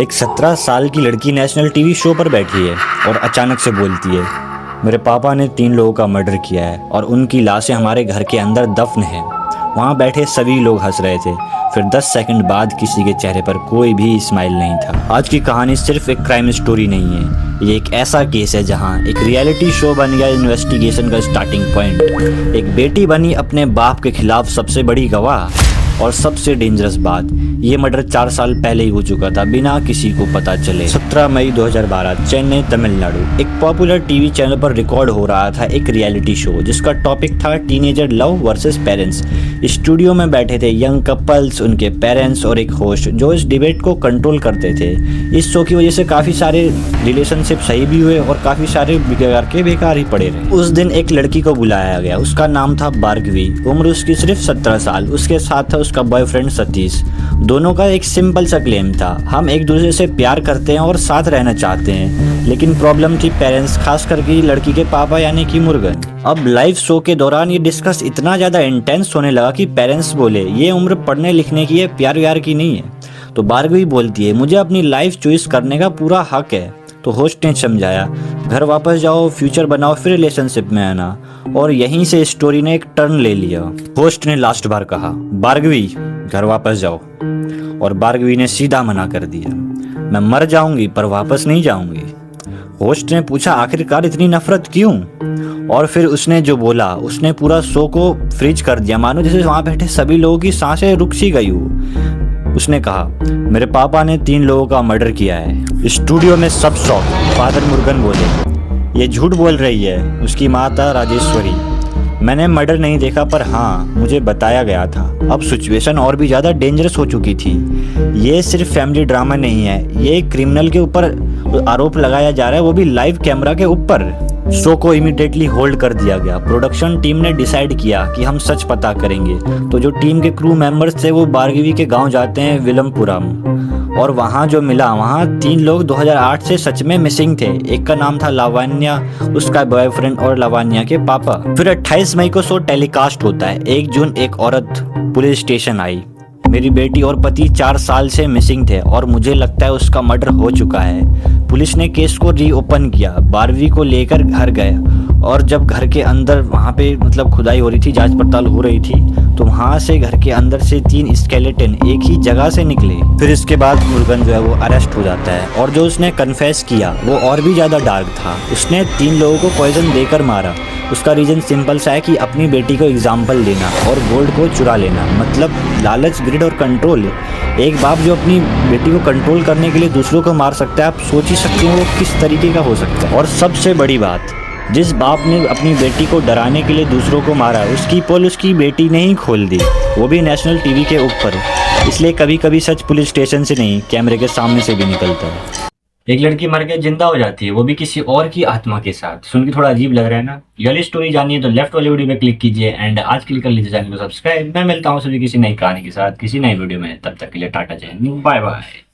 एक 17 साल की लड़की नेशनल टीवी शो पर बैठी है और अचानक से बोलती है, मेरे पापा ने 3 लोगों का मर्डर किया है और उनकी लाशें हमारे घर के अंदर दफन है। वहाँ बैठे सभी लोग हंस रहे थे। फिर 10 सेकंड बाद किसी के चेहरे पर कोई भी स्माइल नहीं था। आज की कहानी सिर्फ एक क्राइम स्टोरी नहीं है, ये एक ऐसा केस है जहाँ एक रियलिटी शो बन गया इन्वेस्टिगेशन का स्टार्टिंग पॉइंट। एक बेटी बनी अपने बाप के खिलाफ सबसे बड़ी गवाह। और सबसे डेंजरस बात, ये मर्डर 4 साल पहले ही हो चुका था बिना किसी को पता चले। 17 मई 2012 चेन्नई तमिलनाडु एक पॉपुलर टीवी चैनल पर रिकॉर्ड हो रहा था एक रियलिटी शो जिसका टॉपिक था teenager love versus parents. Studio में बैठे थे यंग कपल्स, उनके पेरेंट्स और एक होस्ट जो इस डिबेट को कंट्रोल करते थे। इस शो की वजह से काफ़ी सारे रिलेशनशिप सही भी हुए और काफ़ी सारे बेकार ही पड़े रहे। उस दिन एक लड़की को बुलाया गया, उसका नाम था भार्गवी। उम्र उसकी सिर्फ 17 साल। उसके साथ था उसका बॉयफ्रेंड सतीश। दोनों का एक सिंपल सा क्लेम था, हम एक दूसरे से प्यार करते हैं और साथ रहना चाहते हैं। लेकिन प्रॉब्लम थी पेरेंट्स, खास करके लड़की के पापा यानी कि मुर्गन। अब लाइव शो के दौरान ये डिस्कस इतना ज्यादा इंटेंस होने लगा कि पेरेंट्स बोले ये उम्र पढ़ने लिखने की है, प्यार व्यार की नहीं है। तो भार्गवी बोलती है मुझे अपनी लाइफ चॉइस करने का पूरा हक है। तो होस्ट ने समझाया, घर वापस जाओ, फ्यूचर बनाओ, फिर रिलेशनशिप में आना। और यहीं से स्टोरी ने एक टर्न ले लिया। होस्ट ने लास्ट बार कहा, भार्गवी घर वापस जाओ। और भार्गवी ने सीधा मना कर दिया, मैं मर जाऊंगी पर वापस नहीं जाऊंगी। होस्ट ने पूछा आखिरकार इतनी नफरत क्यों? और फिर उसने जो बोला उसने पूरा शो को फ्रीज कर दिया, मानो जैसे वहां बैठे सभी लोगों की सांसें रुक सी गई हो। उसने कहा, मेरे पापा ने 3 लोगों का मर्डर किया है। स्टूडियो में सब शॉक। फादर मुर्गन बोले, ये झूठ बोल रही है। उसकी माता राजेश्वरी, मैंने मर्डर नहीं देखा पर हाँ मुझे बताया गया था। अब सिचुएशन और भी ज़्यादा डेंजरस हो चुकी थी। ये सिर्फ फैमिली ड्रामा नहीं है, ये क्रिमिनल के ऊपर आरोप लगाया जा रहा है, वो भी लाइव कैमरा के ऊपर। शो को इमीडिएटली होल्ड कर दिया गया। प्रोडक्शन टीम ने डिसाइड किया कि हम सच पता करेंगे। तो जो टीम के क्रू मेंबर्स थे वो भार्गवी के गांव जाते हैं विलमपुरम। और वहाँ जो मिला, वहाँ 3 लोग 2008 से सच में मिसिंग थे। एक का नाम था लावण्या, उसका बॉयफ्रेंड और लावण्या के पापा। फिर 28 मई को शो टेलीकास्ट होता है। 1 जून एक औरत पुलिस स्टेशन आई, मेरी बेटी और पति 4 साल से मिसिंग थे और मुझे लगता है उसका मर्डर हो चुका है। पुलिस ने केस को रीओपन किया, भार्गवी को लेकर घर गए। और जब घर के अंदर वहाँ पे खुदाई हो रही थी, जांच पड़ताल हो रही थी, तो वहाँ से घर के अंदर से 3 स्केलेटन एक ही जगह से निकले। फिर इसके बाद मुर्गन जो है वो अरेस्ट हो जाता है। और जो उसने कन्फेस किया वो और भी ज़्यादा डार्क था। उसने 3 लोगों को पॉइजन देकर मारा। उसका रीजन सिंपल सा है कि अपनी बेटी को एग्जाम्पल देना और गोल्ड को चुरा लेना। मतलब लालच, ग्रिड और कंट्रोल। एक बाप जो अपनी बेटी को कंट्रोल करने के लिए दूसरों को मार सकता है, आप सोच ही सकते हो वो किस तरीके का हो सकता है। और सबसे बड़ी बात, जिस बाप ने अपनी बेटी को डराने के लिए दूसरों को मारा, उसकी पोल उसकी बेटी ने ही खोल दी, वो भी नेशनल टीवी के ऊपर। इसलिए कभी कभी सच पुलिस स्टेशन से नहीं, कैमरे के सामने से भी निकलता है। एक लड़की मर के जिंदा हो जाती है, वो भी किसी और की आत्मा के साथ। सुन के थोड़ा अजीब लग रहा है ना? ये वाली स्टोरी जानिए तो लेफ्ट वाले वीडियो पे क्लिक कीजिए एंड आज क्लिक कर लीजिए चैनल को सब्सक्राइब। मैं मिलता हूँ सभी किसी नई कहानी के साथ किसी नई वीडियो में। तब तक के लिए टाटा, जय हिंद, बाय बाय।